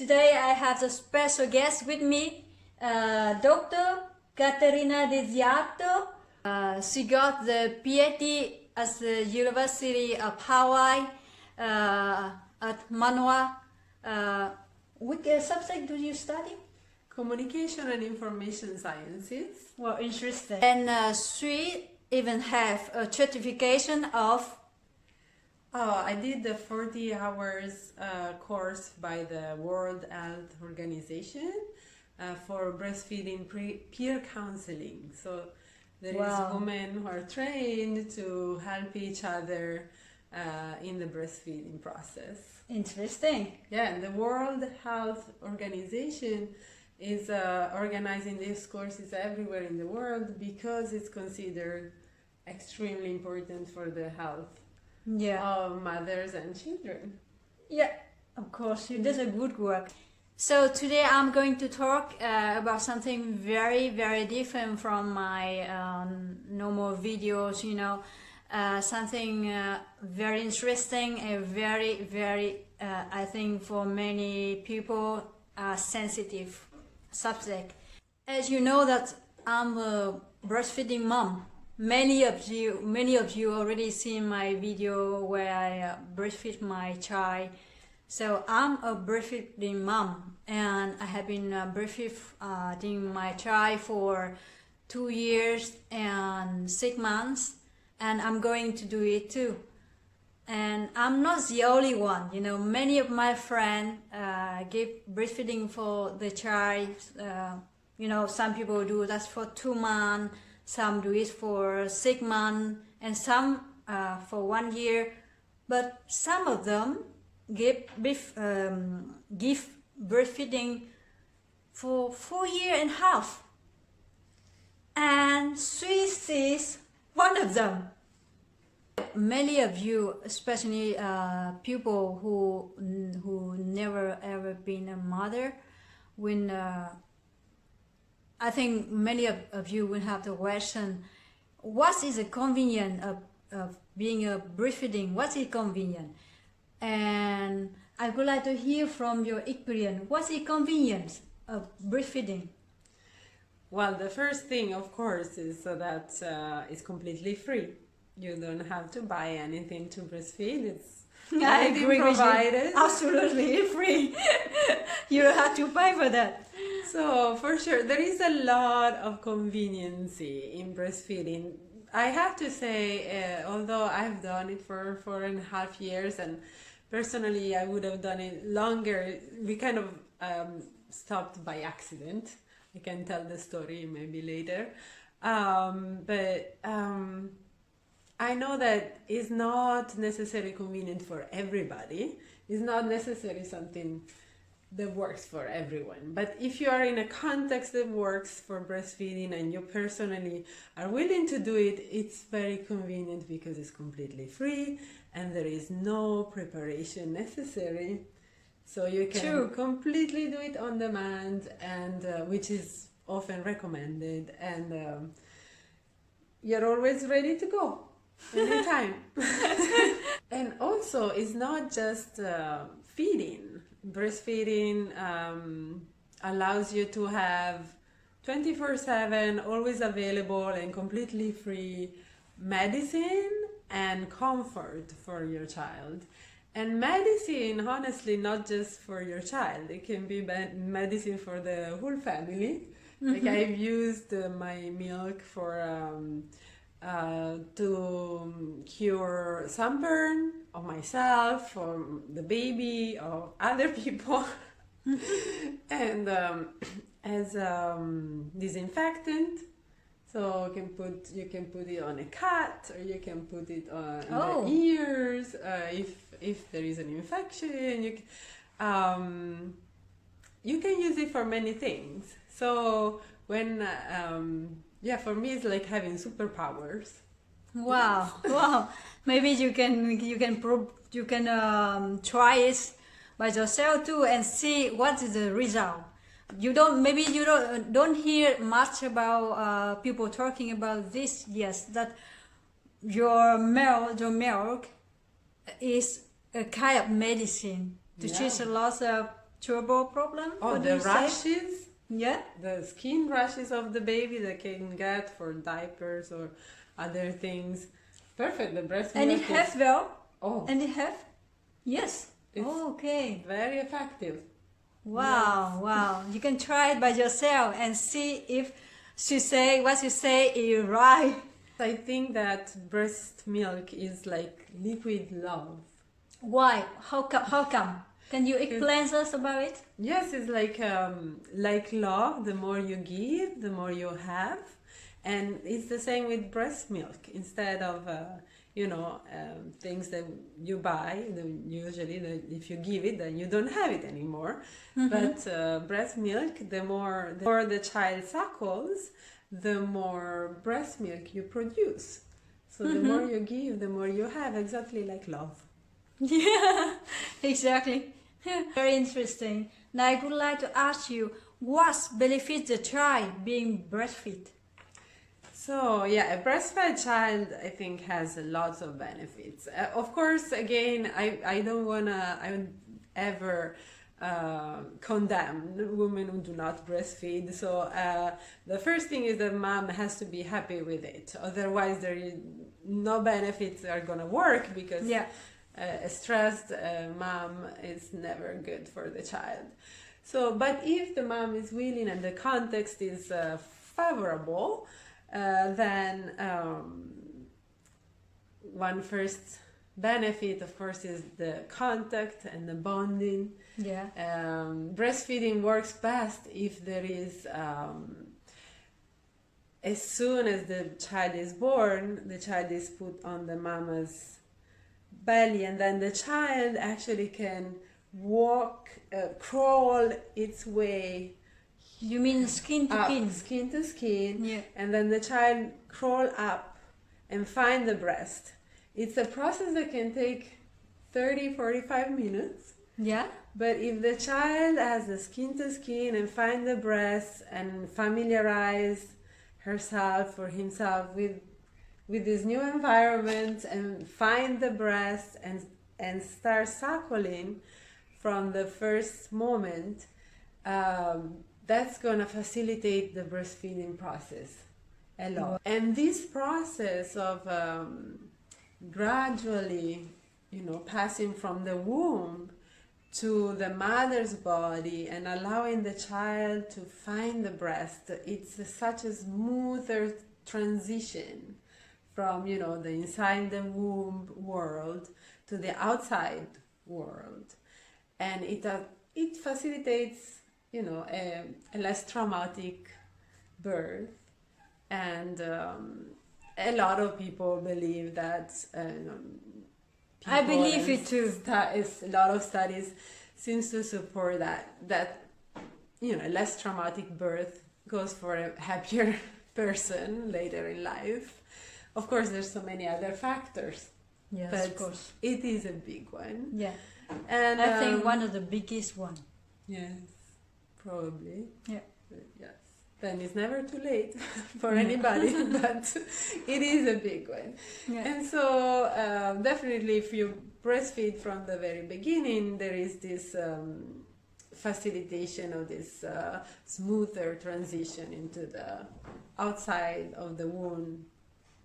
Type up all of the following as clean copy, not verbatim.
Today I have a special guest with me, Dr. Caterina Desiato. She got the PhD at the University of Hawaii at Manoa. What subject do you study? Communication and Information Sciences. Well, interesting. And she even have a certification of... I did the 40 hours course by the World Health Organization for breastfeeding peer counseling. So there is women who are trained to help each other in the breastfeeding process. Interesting. Yeah, and the World Health Organization is organizing these courses everywhere in the world because it's considered extremely important for the health of mothers and children. Yeah, of course, you did a good work. So today I'm going to talk about something very, very different from my normal videos, you know, something very interesting and very, very, I think for many people, sensitive subject. As you know that I'm a breastfeeding mom. Many of you already seen my video where I breastfeed my child. So I'm a breastfeeding mom, and I have been breastfeeding my child for 2 years and 6 months, and I'm going to do it too. And I'm not the only one, you know, many of my friends give breastfeeding for the child. You know, some people do that for 2 months, some do it for 6 months, and some for 1 year. But some of them give breastfeeding for 4.5 years. And Swiss is one of them. Many of you, especially people who never ever been a mother, when I think many of you will have the question, what is the convenience of being a breastfeeding? What is convenient? And I would like to hear from your experience. What's the convenience of breastfeeding? Well, the first thing, of course, is that it's completely free. You don't have to buy anything to breastfeed. It's already provided. With you. Absolutely free. You don't have to pay for that. So for sure, there is a lot of conveniency in breastfeeding. I have to say, although I've done it for 4.5 years, and personally I would have done it longer, we kind of stopped by accident. I can tell the story maybe later. I know that it's not necessarily convenient for everybody. It's not necessarily something that works for everyone. But if you are in a context that works for breastfeeding and you personally are willing to do it, it's very convenient because it's completely free and there is no preparation necessary. So you can completely do it on demand, and which is often recommended, and you're always ready to go anytime. And also, it's not just feeding. Breastfeeding allows you to have 24/7, always available and completely free medicine and comfort for your child. And medicine, honestly, not just for your child. It can be medicine for the whole family. Like I've used my milk for to cure sunburn of myself, or the baby, or other people, and as disinfectant. So you can put it on a cut, or you can put it on the ears if there is an infection. You can use it for many things. So when for me it's like having superpowers. Wow! Maybe you can try it by yourself too and see what is the result. You don't hear much about people talking about this. Yes, that your milk is a kind of medicine to treat a lot of turbo problem? Oh, What do the you say? rashes, Yeah. the skin rashes of the baby that can get for diapers or other things. Perfect. The breast And milk it have well. oh, And it have. Yes. it's Oh, okay. very effective. Wow, wow. You can try it by yourself and see if what she say is right. I think that breast milk is like liquid love. Why? How come? How come? Can you explain us about it? Yes, it's like love. The more you give, the more you have, and it's the same with breast milk. Instead of things that you buy, usually if you give it, then you don't have it anymore. But breast milk, the more the child suckles, the more breast milk you produce. So the more you give, the more you have. Exactly like love. Yeah, exactly. Very interesting. Now I would like to ask you, what benefits the child being breastfed? So yeah, a breastfed child I think has lots of benefits. Of course, again, I don't wanna I would ever condemn women who do not breastfeed. So the first thing is that mom has to be happy with it. Otherwise, there is no benefits are gonna work because Yeah. a stressed mom is never good for the child. So, but if the mom is willing and the context is favorable, then one first benefit, of course, is the contact and the bonding. Yeah. Breastfeeding works best if there is, as soon as the child is born, the child is put on the mama's belly, and then the child actually can walk, crawl its way You mean skin to up, skin? skin to skin, Yeah. and then the child crawl up and find the breast. It's a process that can take 30-45 minutes, Yeah. but if the child has the skin to skin and find the breast and familiarize herself or himself with this new environment and find the breast and start suckling from the first moment, that's going to facilitate the breastfeeding process a lot. And this process of gradually, passing from the womb to the mother's body and allowing the child to find the breast, it's such a smoother transition from the inside the womb world to the outside world, and it facilitates a less traumatic birth. And a lot of people believe that I believe it too. A lot of studies seems to support that a less traumatic birth goes for a happier person later in life. Of course, there's so many other factors, Yes, but of course. it is a big one. Yeah. And I think one of the biggest one. yes, probably. Yeah. Yes. Then it's never too late for anybody, but it is a big one. Yeah. And so definitely if you breastfeed from the very beginning, there is this facilitation of this smoother transition into the outside of the womb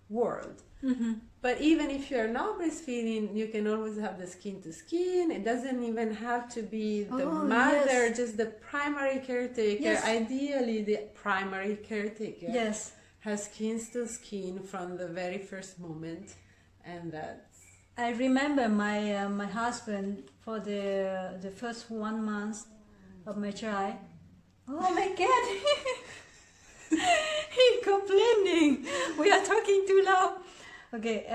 world. Mm-hmm. But even if you're not breastfeeding, you can always have the skin to skin. It doesn't even have to be the mother, yes. just the primary caretaker. Yes. Ideally, the primary caretaker Yes. has skin to skin from the very first moment, and that's I remember my husband for the first 1 month of my child. Oh my God! He's complaining. We are talking too loud. Okay,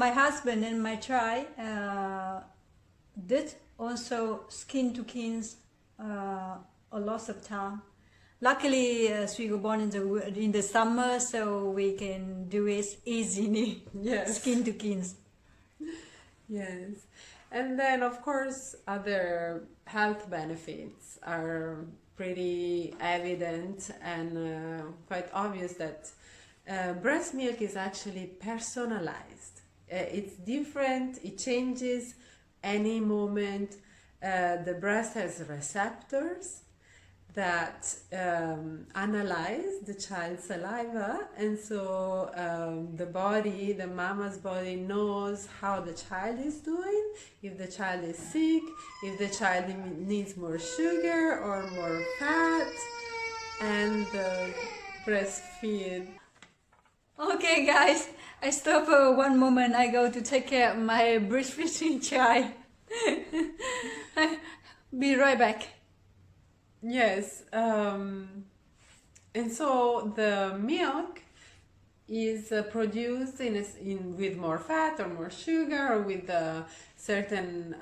my husband and my child did also skin to skins a lot of time. Luckily, we were born in the summer, so we can do it easily. yes. Skin to skins. Yes. And then, of course, other health benefits are pretty evident and quite obvious that breast milk is actually personalized. It's different, it changes any moment. The breast has receptors that analyze the child's saliva, and so the mama's body knows how the child is doing, if the child is sick, if the child needs more sugar or more fat, and breastfeed. Okay, guys, I stop one moment. I go to take care of my breastfeeding child. Be right back. Yes, and so the milk is produced with more fat or more sugar, or with certain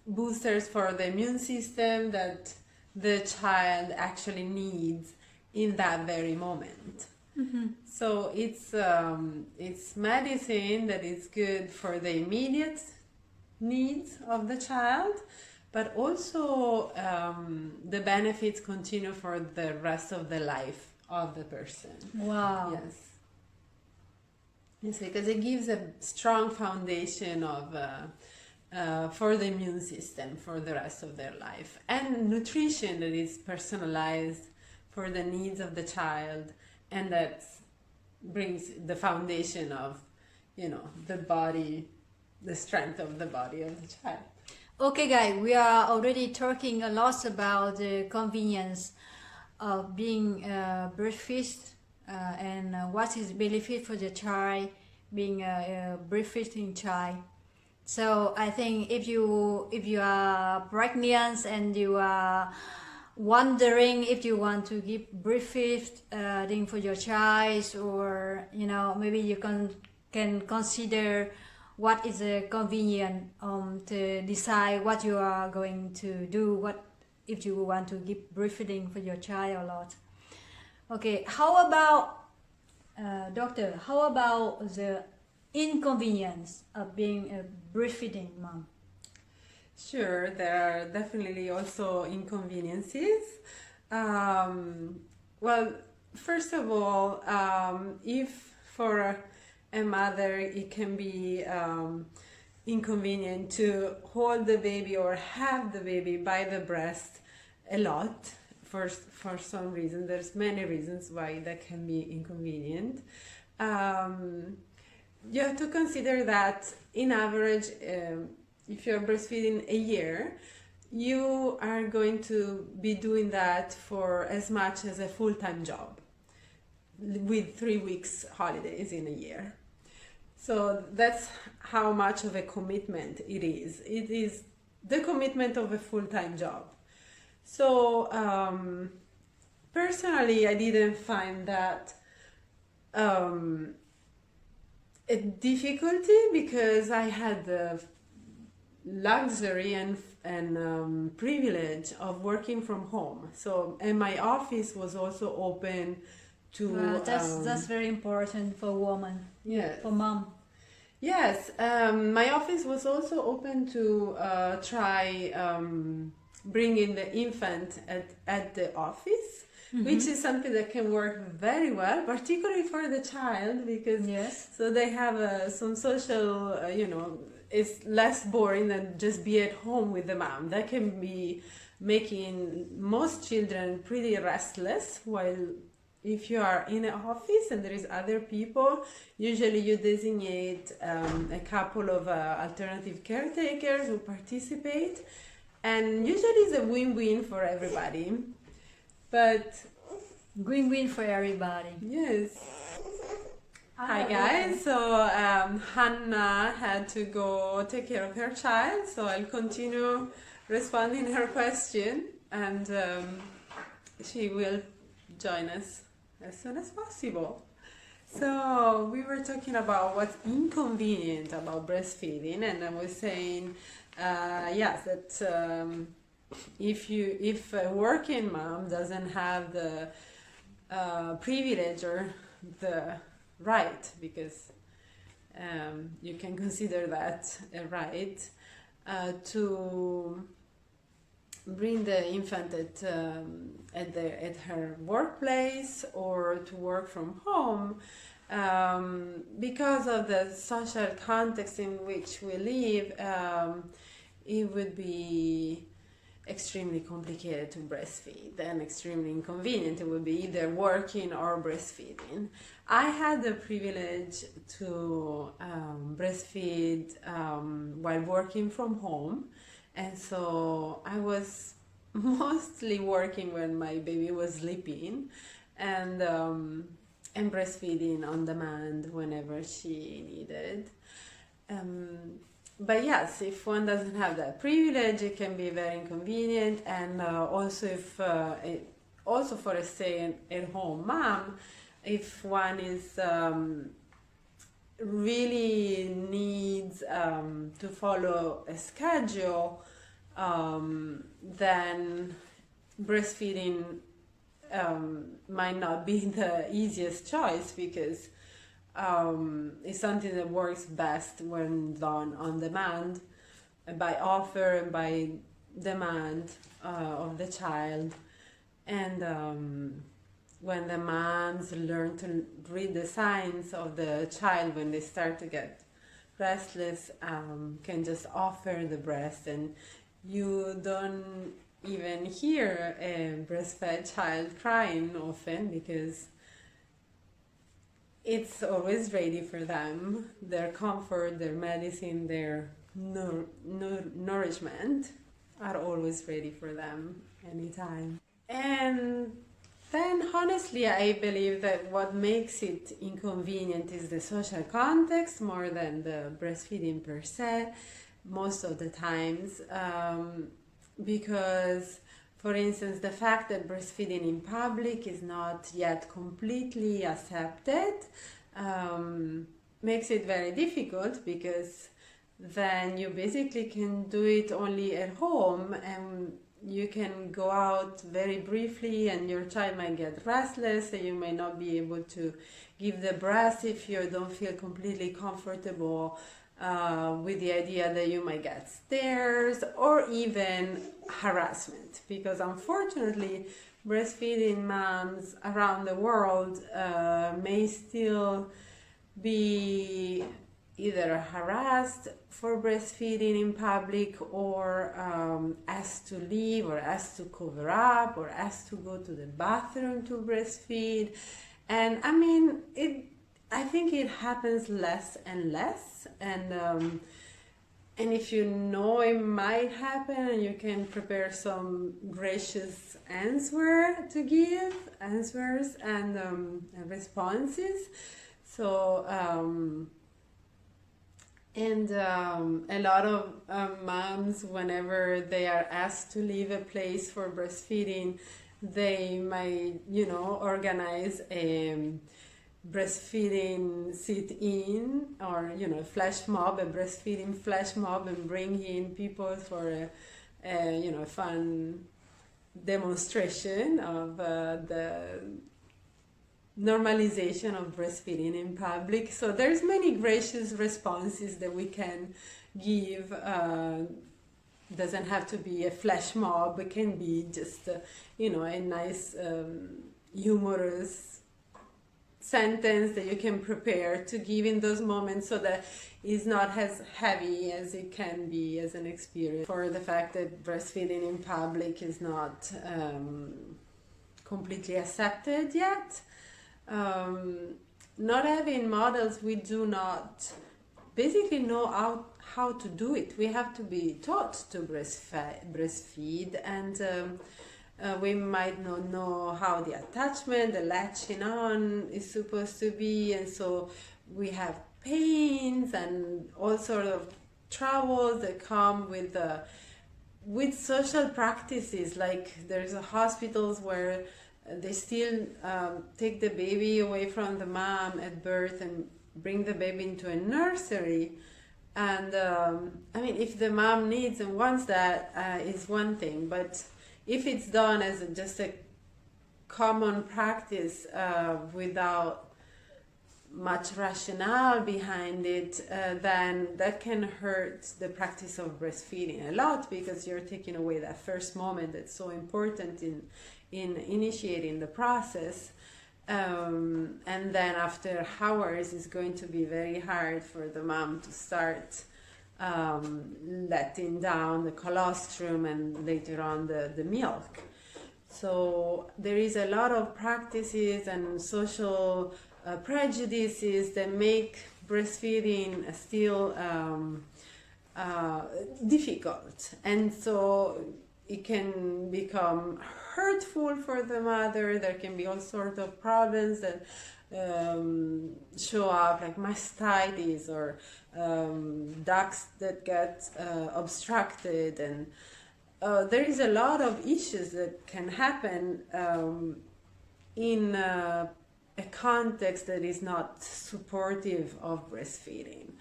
boosters for the immune system that the child actually needs in that very moment. Mm-hmm. So it's medicine that is good for the immediate needs of the child, but also the benefits continue for the rest of the life of the person. Wow. Yes, because it gives a strong foundation for the immune system for the rest of their life, and nutrition that is personalized for the needs of the child, and that brings the foundation of, the body, the strength of the body of the child. Okay, guys, we are already talking a lot about the convenience of being breastfeed and what is benefit for the child being a breastfeeding child. So I think if you are pregnant and you are wondering if you want to give breastfeeding for your child, or maybe you can consider what is convenient to decide what you are going to do, what if you want to give breastfeeding for your child or not. Okay, how about doctor, how about the inconvenience of being a breastfeeding mom? Sure, there are definitely also inconveniences. Well, first of all, if for a mother it can be inconvenient to hold the baby or have the baby by the breast a lot, for some reason, there's many reasons why that can be inconvenient. You have to consider that in average, if you're breastfeeding a year, you are going to be doing that for as much as a full-time job, with 3 weeks holidays in a year. So that's how much of a commitment it is. It is the commitment of a full-time job. So personally, I didn't find that a difficulty, because I had the luxury and privilege of working from home. So, and my office was also open to that's very important for woman. Yes. For mom. Yes, my office was also open to try bringing the infant at the office, which is something that can work very well, particularly for the child, because so they have some social, it's less boring than just be at home with the mom. That can be making most children pretty restless, while if you are in an office and there is other people, usually you designate a couple of alternative caretakers who participate, and usually it's a win-win for everybody. But win-win for everybody. Yes. Hi guys, so Hanna had to go take care of her child, so I'll continue responding her question, and she will join us as soon as possible. So we were talking about what's inconvenient about breastfeeding, and I was saying yes, that if a working mom doesn't have the privilege or the right, because you can consider that a right, to bring the infant at her workplace or to work from home, because of the social context in which we live, it would be extremely complicated to breastfeed and extremely inconvenient. It would be either working or breastfeeding. I had the privilege to breastfeed while working from home, and so I was mostly working when my baby was sleeping, and breastfeeding on demand whenever she needed. But yes, if one doesn't have that privilege, it can be very inconvenient, and also if also for a stay-at-home mom, if one is really needs to follow a schedule, then breastfeeding might not be the easiest choice, because it's something that works best when done on demand, by offer and by demand of the child. And when the moms learn to read the signs of the child when they start to get restless, can just offer the breast, and you don't even hear a breastfed child crying often, because it's always ready for them. Their comfort, their medicine, their nourishment are always ready for them anytime. And then honestly, I believe that what makes it inconvenient is the social context more than the breastfeeding per se, most of the times, because for instance, the fact that breastfeeding in public is not yet completely accepted makes it very difficult, because then you basically can do it only at home, and you can go out very briefly and your child might get restless, and you may not be able to give the breast if you don't feel completely comfortable with the idea that you might get stares or even harassment, because unfortunately breastfeeding moms around the world may still be either harassed for breastfeeding in public, or asked to leave, or asked to cover up, or asked to go to the bathroom to breastfeed. And I mean, I think it happens less and less, and if you know it might happen, you can prepare some gracious answers and responses. So a lot of moms, whenever they are asked to leave a place for breastfeeding, they might, organize a breastfeeding sit-in, or flash mob, a breastfeeding flash mob, and bring in people for a fun demonstration of the normalization of breastfeeding in public. So there's many gracious responses that we can give. Doesn't have to be a flash mob. It can be just a nice humorous sentence that you can prepare to give in those moments, so that it's not as heavy as it can be as an experience, for the fact that breastfeeding in public is not completely accepted yet. Not having models, we do not basically know how to do it. We have to be taught to breastfeed, and we might not know how the attachment, the latching on is supposed to be, and so we have pains and all sort of troubles that come with social practices. Like there's hospitals where they still take the baby away from the mom at birth and bring the baby into a nursery. And I mean, if the mom needs and wants that, is one thing, but if it's done as just a common practice without much rationale behind it, then that can hurt the practice of breastfeeding a lot, because you're taking away that first moment that's so important in initiating the process. And then after hours, it's going to be very hard for the mom to start letting down the colostrum and later on the milk. So there is a lot of practices and social prejudices that make breastfeeding still difficult, and so it can become hurtful for the mother. There can be all sorts of problems that show up, like mastitis or ducts that get obstructed, and there is a lot of issues that can happen in a context that is not supportive of breastfeeding.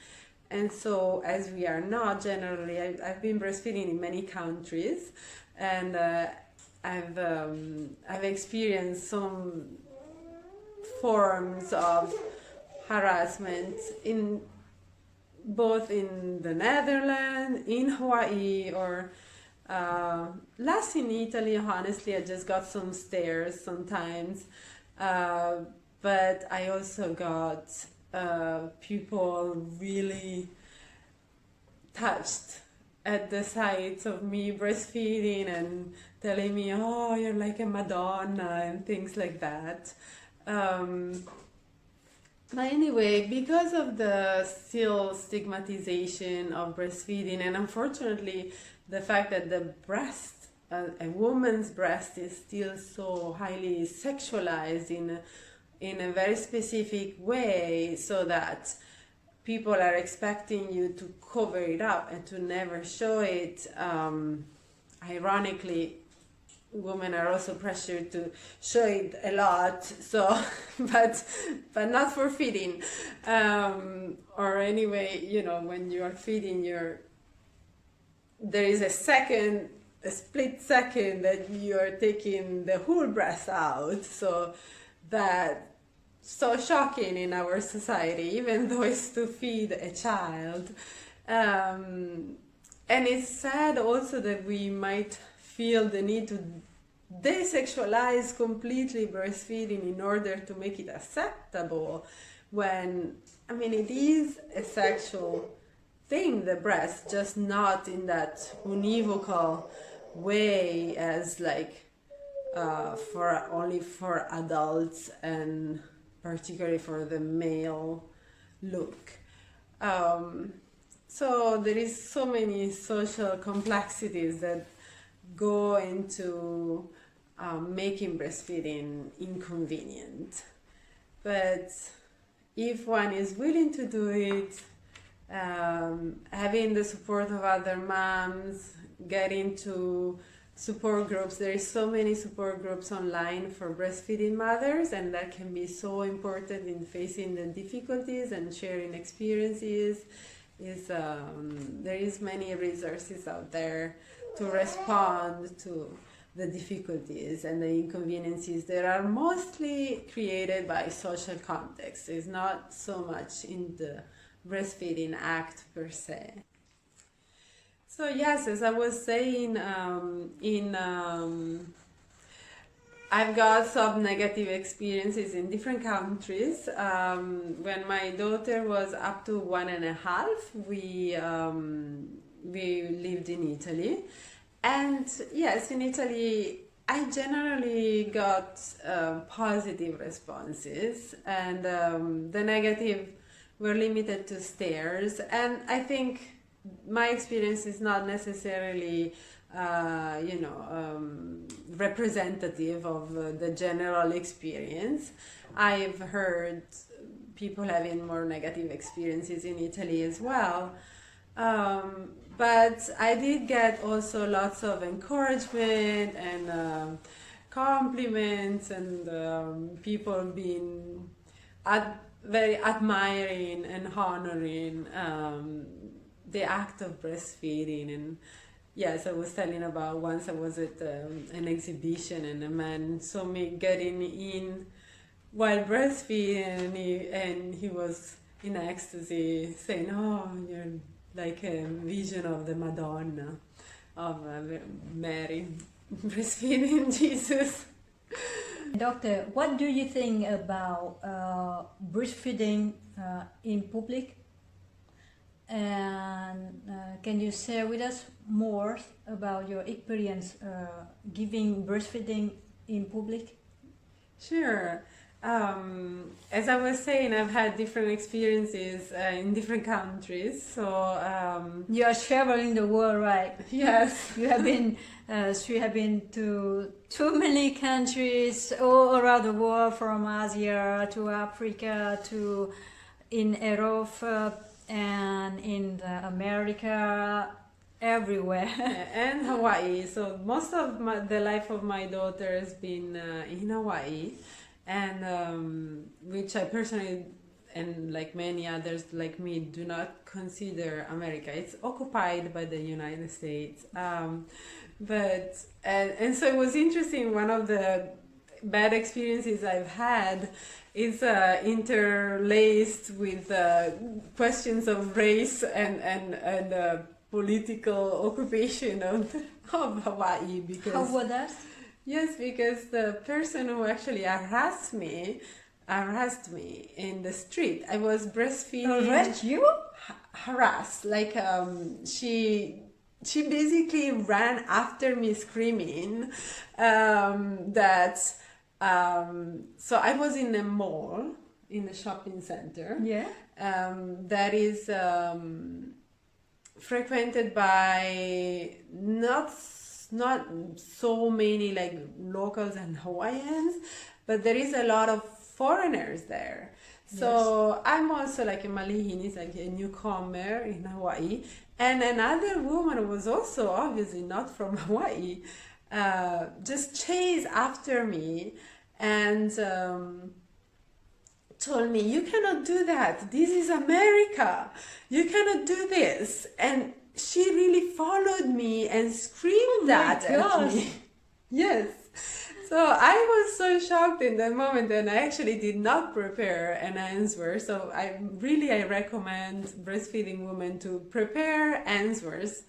And so, as we are not generally, I've been breastfeeding in many countries, and I've experienced some forms of harassment in both in the Netherlands, in Hawaii, or last in Italy. Honestly, I just got some stares sometimes, but I also got people really touched at the sight of me breastfeeding and telling me, oh, you're like a Madonna, and things like that. But anyway, because of the still stigmatization of breastfeeding, and unfortunately the fact that the breast, a woman's breast, is still so highly sexualized in a very specific way, so that people are expecting you to cover it up and to never show it. Ironically, women are also pressured to show it a lot, so but not for feeding, or anyway, you know, when you are feeding, there is a split second that you are taking the whole breast out, so that so shocking in our society, even though it's to feed a child. And it's sad also that we might feel the need to desexualize completely breastfeeding in order to make it acceptable, when, I mean, it is a sexual thing, the breast, just not in that univocal way as like only for adults, and particularly for the male look. So there is so many social complexities that go into making breastfeeding inconvenient. But if one is willing to do it, having the support of other moms, getting to support groups, there is so many support groups online for breastfeeding mothers, and that can be so important in facing the difficulties and sharing experiences. There is many resources out there to respond to the difficulties and the inconveniences that are mostly created by social context. It's not so much in the breastfeeding act per se. So yes, as I was saying, I've got some negative experiences in different countries. When my daughter was up to 1.5, we lived in Italy, and yes, in Italy I generally got positive responses, and the negative were limited to stares. And I think my experience is not necessarily representative of the general experience. I've heard people having more negative experiences in Italy as well. But I did get also lots of encouragement and compliments, and people being very admiring and honoring the act of breastfeeding. And yes, I was telling about once I was at an exhibition, and a man saw me getting in while breastfeeding, and he was in ecstasy, saying, "Oh, you're like a vision of the Madonna, of Mary breastfeeding Jesus." Doctor, what do you think about breastfeeding in public? And can you share with us more about your experience giving breastfeeding in public? Sure. As I was saying, I've had different experiences in different countries. So You are traveling the world, right? yes, You have been, she have been to too many countries all around the world, from Asia to Africa to in Europe and in America, everywhere. and Hawaii. So most of the life of my daughter has been in Hawaii, and which I personally, and like many others like me, do not consider America. It's occupied by the United States. But and so it was interesting. One of the bad experiences I've had is interlaced with questions of race and political occupation of Hawaii. Because How was that? yes, because the person who actually harassed me in the street. I was breastfeeding. Arrest you? Harassed, like she basically ran after me screaming that so I was in a mall, in a shopping center, Yeah. that is frequented by not so many like locals and Hawaiians, but there is a lot of foreigners there. So I'm also like a Malihinis, like a newcomer in Hawaii, and another woman was also obviously not from Hawaii, just chased after me and told me, "You cannot do that. This is America. You cannot do this." And she really followed me and screamed that at me. Yes. So I was so shocked in that moment, and I actually did not prepare an answer. So I recommend breastfeeding women to prepare answers,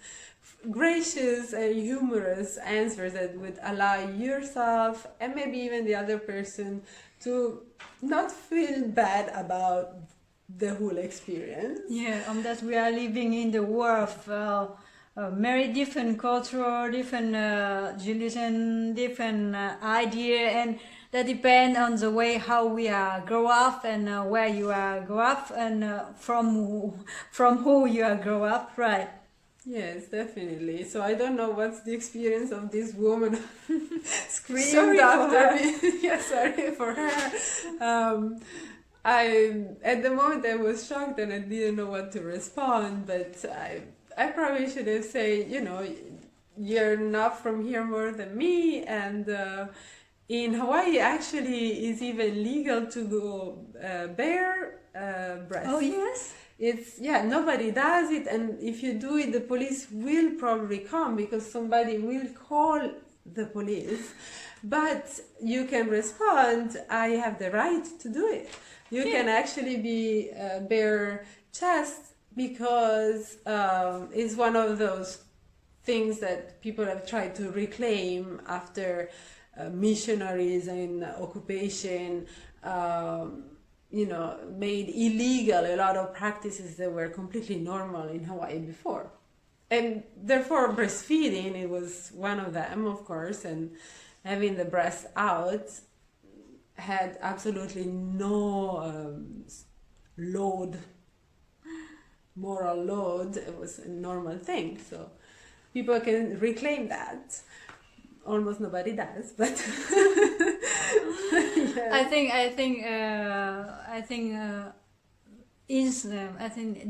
gracious and humorous answers that would allow yourself and maybe even the other person to not feel bad about the whole experience. Yeah, that we are living in the world of very different culture, different religion, different idea, and that depend on the way how we are grow up and where you are grow up and from who you are grow up, right? Yes, definitely. So I don't know what's the experience of this woman screamed Sorry after for me. Yeah, sorry for her. At the moment I was shocked and I didn't know what to respond, but I probably should have said, you're not from here more than me, and in Hawaii actually it's even legal to go bare breast. Oh yes. It's nobody does it, and if you do it the police will probably come because somebody will call the police, but you can respond, "I have the right to do it." You can actually be bare chest because it's one of those things that people have tried to reclaim after missionaries and occupation made illegal a lot of practices that were completely normal in Hawaii before. And therefore breastfeeding, it was one of them, of course, and having the breast out had absolutely no moral load. It was a normal thing, so people can reclaim that. Almost nobody does, but yeah. I think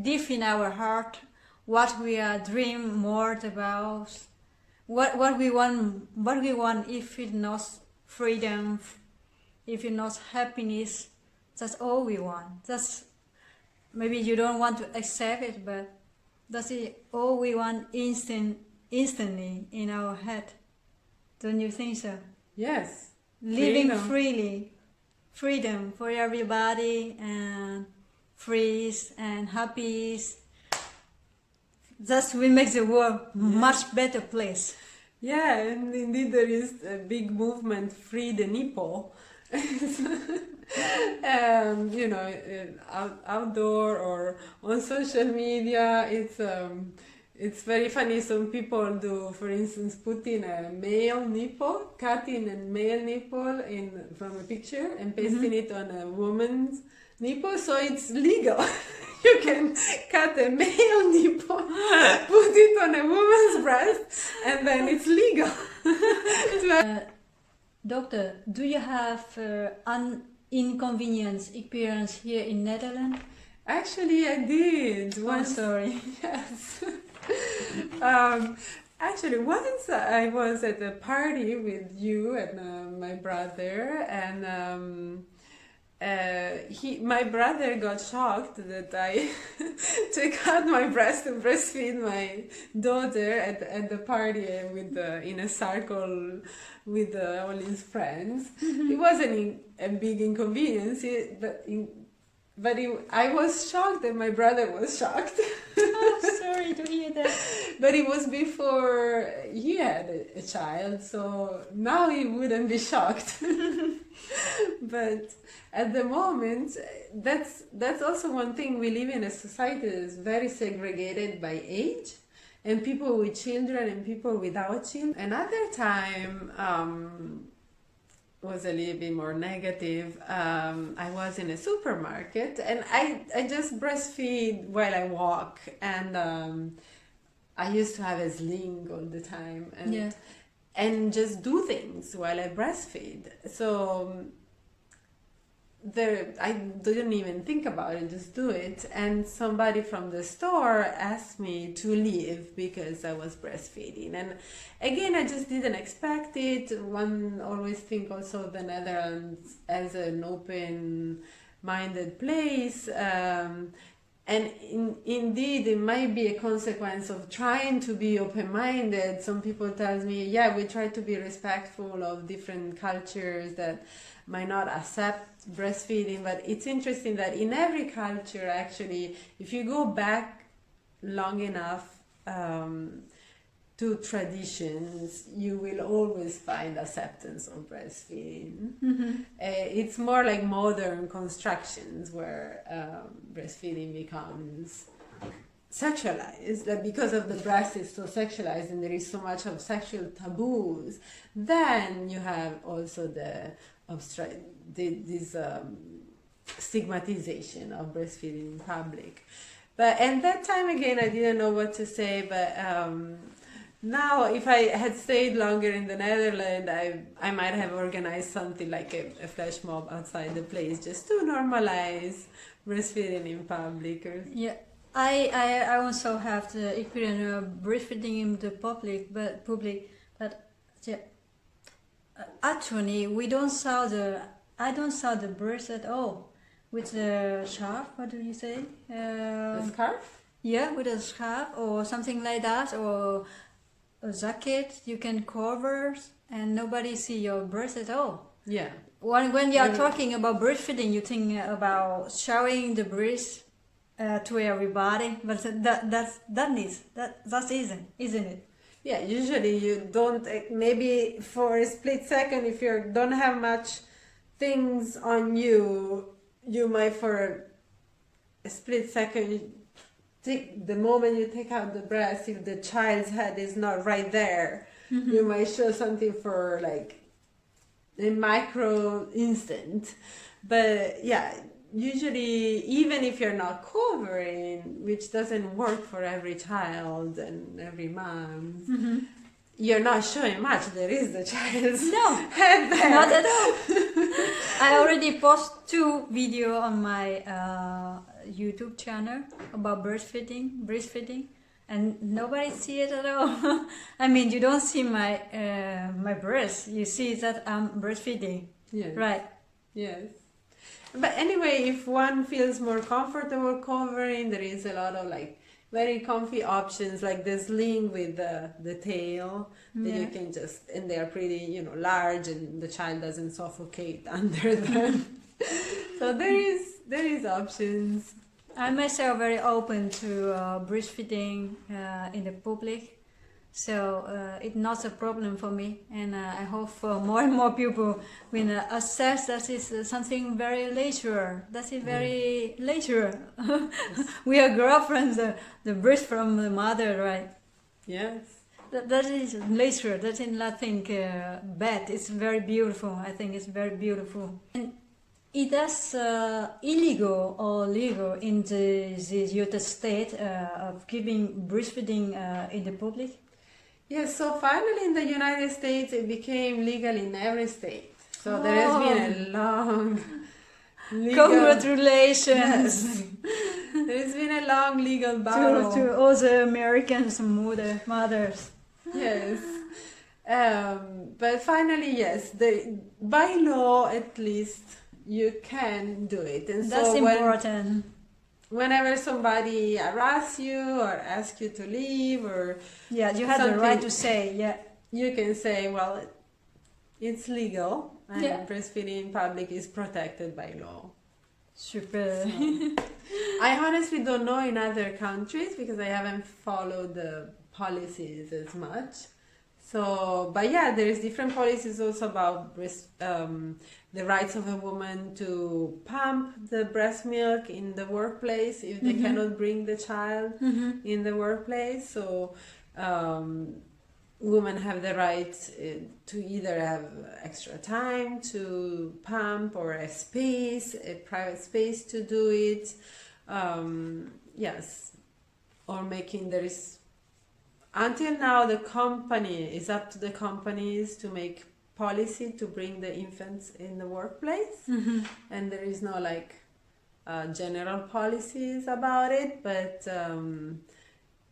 deep in our heart, what we are dream more about, what we want, if it's not freedom, if it's not happiness, that's all we want. That's maybe you don't want to accept it, but that's all we want instantly in our head. Don't you think so? Yes. Living freely, freedom for everybody, and free and happy. That's will make the world much better place. Yeah, and indeed there is a big movement, Free the Nipple. You know, outdoor or on social media. It's very funny. Some people do, for instance, putting a male nipple, cutting a male nipple from a picture and pasting it on a woman's nipple, so it's legal. You can cut a male nipple, put it on a woman's breast, and then it's legal. Doctor, do you have an inconvenience experience here in Netherlands? Actually, I did. Oh, sorry. Yes. Actually, once I was at a party with you and my brother, and my brother got shocked that I took out my breast to breastfeed my daughter at the party in a circle with all his friends. It wasn't a big inconvenience, I was shocked and my brother was shocked. Oh, sorry to hear that. But it was before he had a child, so now he wouldn't be shocked. But at the moment, that's also one thing. We live in a society that is very segregated by age, and people with children and people without children. Another time was a little bit more negative. I was in a supermarket and I just breastfeed while I walk, and I used to have a sling all the time and just do things while I breastfeed. So I didn't even think about it, just do it. And somebody from the store asked me to leave because I was breastfeeding. And again, I just didn't expect it. One always think also the Netherlands as an open-minded place. And indeed, it might be a consequence of trying to be open-minded. Some people tell me, yeah, we try to be respectful of different cultures that might not accept breastfeeding, but it's interesting that in every culture, actually, if you go back long enough to traditions, you will always find acceptance of breastfeeding. It's more like modern constructions where breastfeeding becomes sexualized, that because of the breast is so sexualized and there is so much of sexual taboos, then you have also this stigmatization of breastfeeding in public. But at that time, again, I didn't know what to say, but now if I had stayed longer in the Netherlands, I might have organized something like a flash mob outside the place just to normalize breastfeeding in public. Yeah, I also have the experience of breastfeeding in the public, but yeah, actually I don't saw the breast at all with the scarf. What do you say? A scarf? Yeah, with a scarf or something like that, or a jacket you can cover, and nobody see your breast at all. Yeah. When you are talking about breastfeeding, you think about showing the breast to everybody, but that isn't it? Yeah, usually you don't, maybe for a split second, if you don't have much things on you, you might for a split second, the moment you take out the breast, if the child's head is not right there, you might show something for like a micro instant. But yeah, usually, even if you're not covering, which doesn't work for every child and every mom, you're not showing much. There is the child's head there. Not at all. I already posted 2 videos on my YouTube channel about breastfeeding, and nobody see it at all. I mean, you don't see my my breast. You see that I'm breastfeeding. Yes. Right. Yes. But anyway, if one feels more comfortable covering, there is a lot of like very comfy options, like the sling with the tail that you can just, and they are pretty, large, and the child doesn't suffocate under them. So there is options. I'm myself very open to breastfeeding in the public. So it's not a problem for me, and I hope for more and more people will assess that is something very later. That is very later. We are girlfriends, the breast from the mother, right? Yes. That is later. That is nothing bad. It's very beautiful. I think it's very beautiful. And it is illegal or legal in the United States of giving breastfeeding in the public. Yes, so finally in the United States it became legal in every state. So there has been a long legal... Congratulations! Yes. There has been a long legal battle. to all the Americans mothers. Yes. But finally, yes, by law at least you can do it. And that's so important. Whenever somebody harasses you or asks you to leave or yeah, you have the right to say, yeah, you can say, well, it's legal and breastfeeding in public is protected by law. Super. So, I honestly don't know in other countries because I haven't followed the policies as much. So, but yeah, there's different policies also about the rights of a woman to pump the breast milk in the workplace if they cannot bring the child in the workplace. So, women have the right to either have extra time to pump or a space, a private space to do it. Yes, or making there is. Until now, the company is up to the companies to make policy to bring the infants in the workplace, and there is no like general policies about it. But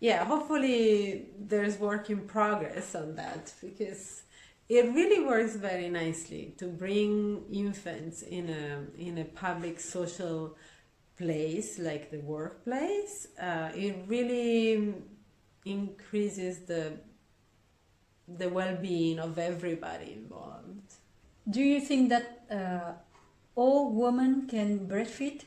yeah, hopefully there's work in progress on that because it really works very nicely to bring infants in a public social place like the workplace. It really increases the well-being of everybody involved. Do you think that all women can breastfeed?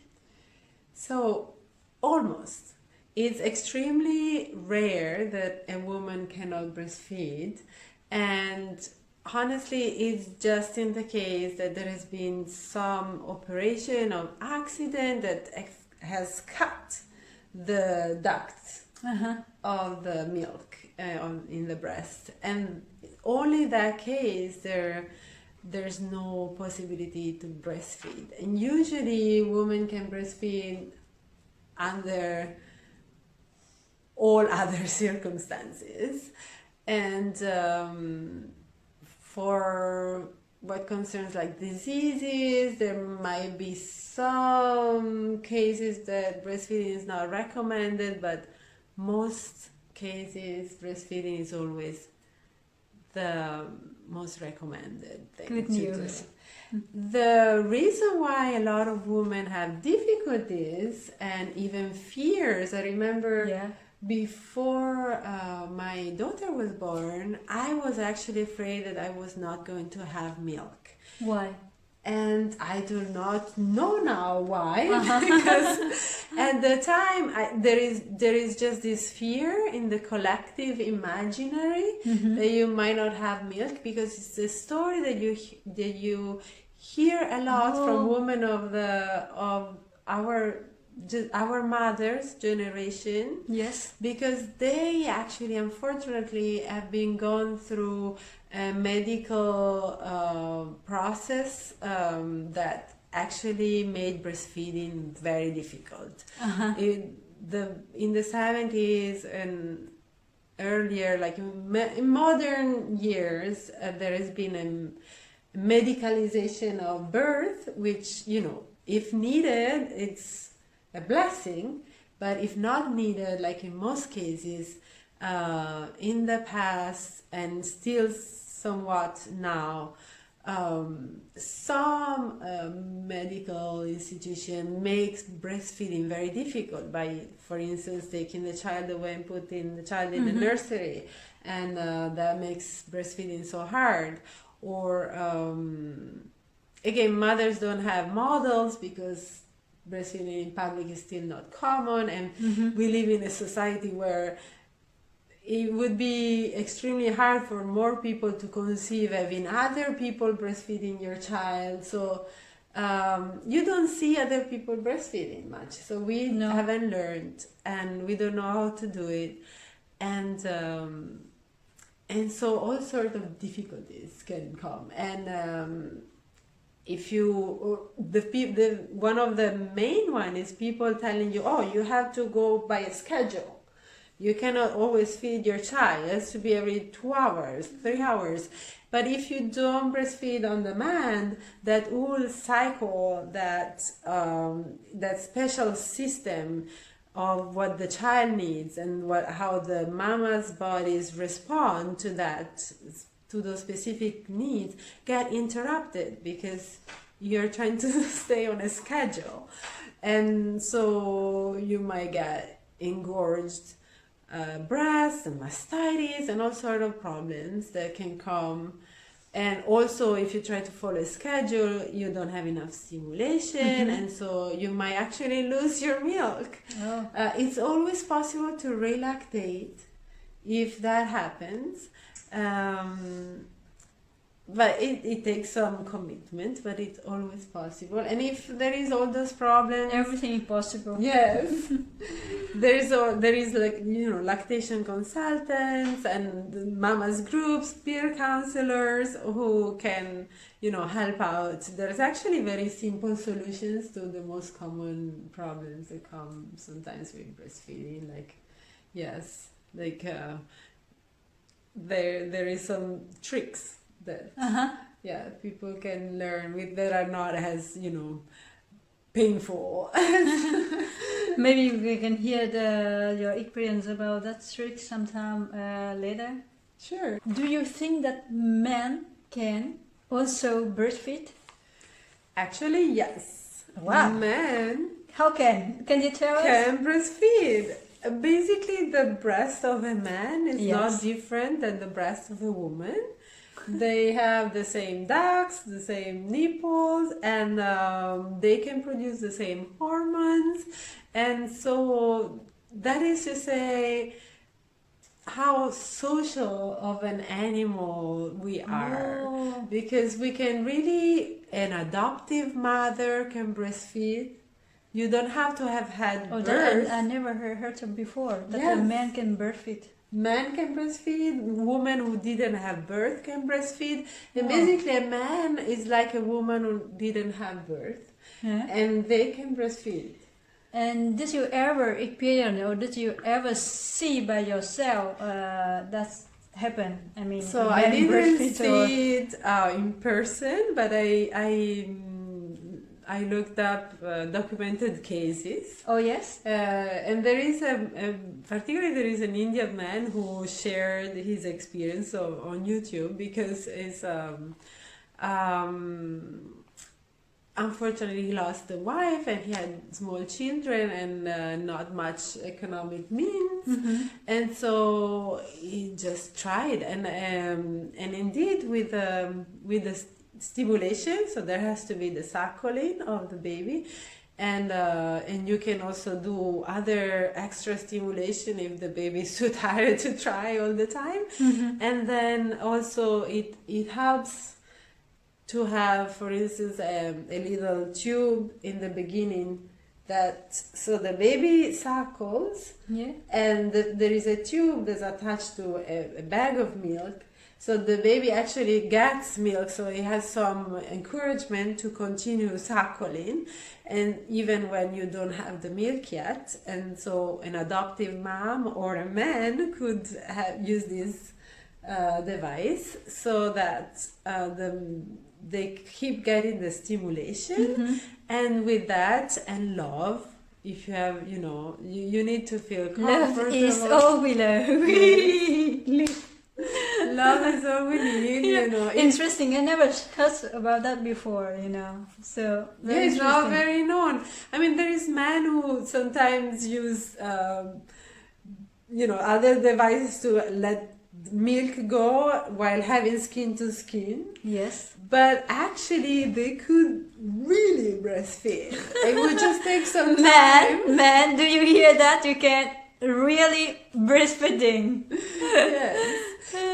So, almost. It's extremely rare that a woman cannot breastfeed, and honestly, it's just in the case that there has been some operation or accident that has cut the ducts of the milk in the breast, and only that case there's no possibility to breastfeed. And usually women can breastfeed under all other circumstances, and for what concerns like diseases, there might be some cases that breastfeeding is not recommended, but most cases breastfeeding is always the most recommended thing. Good news. The reason why a lot of women have difficulties and even fears, I remember before my daughter was born, I was actually afraid that I was not going to have milk. Why? And I do not know now why, because at the time there is just this fear in the collective imaginary that you might not have milk, because it's a story that you hear a lot from women of our mother's generation. Yes. Because they actually, unfortunately, have been gone through a medical process that actually made breastfeeding very difficult. In the 70s and earlier, like in modern years, there has been a medicalization of birth, which, you know, if needed, it's a blessing, but if not needed, like in most cases, in the past and still somewhat now, some medical institution makes breastfeeding very difficult by, for instance, taking the child away and putting the child in the nursery, and that makes breastfeeding so hard. Or again, mothers don't have models because breastfeeding in public is still not common, and we live in a society where it would be extremely hard for more people to conceive having other people breastfeeding your child. So you don't see other people breastfeeding much. So we haven't learned, and we don't know how to do it. And so all sorts of difficulties can come. And if you, one of the main one is people telling you, oh, you have to go by a schedule. You cannot always feed your child. It has to be every 2 hours, 3 hours. But if you don't breastfeed on demand, that whole cycle, that special system of what the child needs and how the mama's bodies respond to that, to those specific needs, get interrupted because you're trying to stay on a schedule. And so you might get engorged breasts and mastitis and all sort of problems that can come. And also, if you try to follow a schedule, you don't have enough stimulation, and so you might actually lose your milk. It's always possible to relactate if that happens. But it takes some commitment, but it's always possible. And if there is all those problems, everything is possible. Yes, there is like, you know, lactation consultants and mamas groups, peer counselors who can, you know, help out. There's actually very simple solutions to the most common problems that come sometimes with breastfeeding. Like, yes, like there is some tricks that people can learn with that are not as, you know, painful. Maybe we can hear your experience about that trick sometime later. Sure. Do you think that men can also breastfeed? Actually, yes. Wow. Men How can you tell us? Can breastfeed. Basically, the breast of a man is not different than the breast of a woman. They have the same ducts, the same nipples, and they can produce the same hormones. And so that is to say how social of an animal we are. Because we can really, an adoptive mother can breastfeed. You don't have to have had birth. I never heard of before, that a man can breastfeed. Men can breastfeed, women who didn't have birth can breastfeed. And basically a man is like a woman who didn't have birth, and they can breastfeed. And did you ever experience, or did you ever see by yourself that happen? I mean, so I didn't see it in person, but I looked up documented cases. Oh yes. And there is particularly there is an Indian man who shared his experience on YouTube, because it's unfortunately he lost the wife and he had small children and not much economic means, and so he just tried and indeed with the stimulation, so there has to be the suckling of the baby, and you can also do other extra stimulation if the baby is too tired to try all the time, and then also it helps to have, for instance, a little tube in the beginning so the baby suckles, and there is a tube that's attached to a bag of milk. So the baby actually gets milk, so it has some encouragement to continue suckling, and even when you don't have the milk yet. And so an adoptive mom or a man could use this device so that they keep getting the stimulation, and with that and love. If you have, you know, you need to feel comfortable. Love is all we love. Love is all we need, you know. Interesting. I never heard about that before, you know. So it's not very known. I mean, there is men who sometimes use, you know, other devices to let milk go while having skin to skin. Yes. But actually, they could really breastfeed. It would just take some time. Man, do you hear that? You can really breastfeeding. Yes.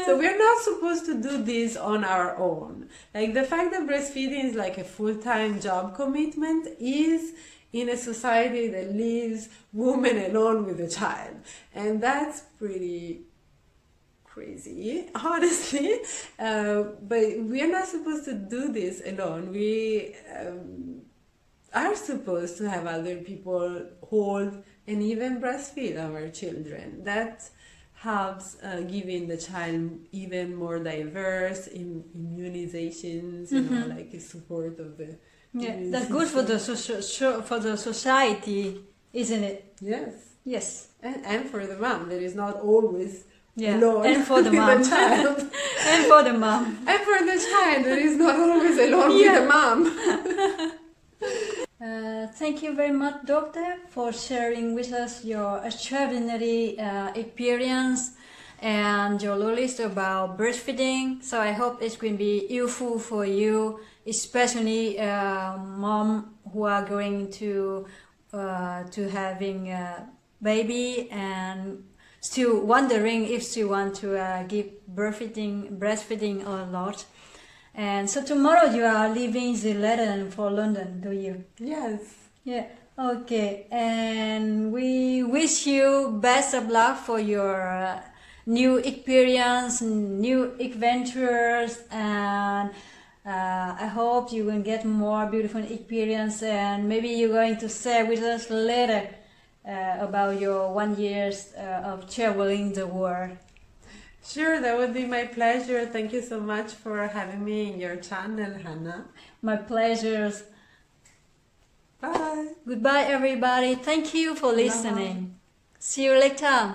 So we're not supposed to do this on our own. Like the fact that breastfeeding is like a full-time job commitment is in a society that leaves women alone with a child. And that's pretty crazy, honestly. But we are not supposed to do this alone. We are supposed to have other people hold and even breastfeed our children. That helps giving the child even more diverse immunizations, you know, like a support of the immune That's good for system. the society, isn't it? Yes. Yes. And for the mom, that is not always Yeah. alone And for the with mom. the child. And for the mom. And for the child, that is not always alone with the mom. Thank you very much, Doctor, for sharing with us your extraordinary experience and your knowledge about breastfeeding. So I hope it's going to be useful for you, especially mom who are going to having a baby and still wondering if she want to give breastfeeding or not. And so tomorrow you are leaving the Netherlands for London, do you? Yes. Yeah. Okay. And we wish you best of luck for your new experience, new adventures, and I hope you will get more beautiful experience. And maybe you're going to share with us later about your 1 year of traveling the world. Sure, that would be my pleasure. Thank you so much for having me in your channel, Hanna. My pleasure. Bye. Goodbye, everybody. Thank you for listening. See you later.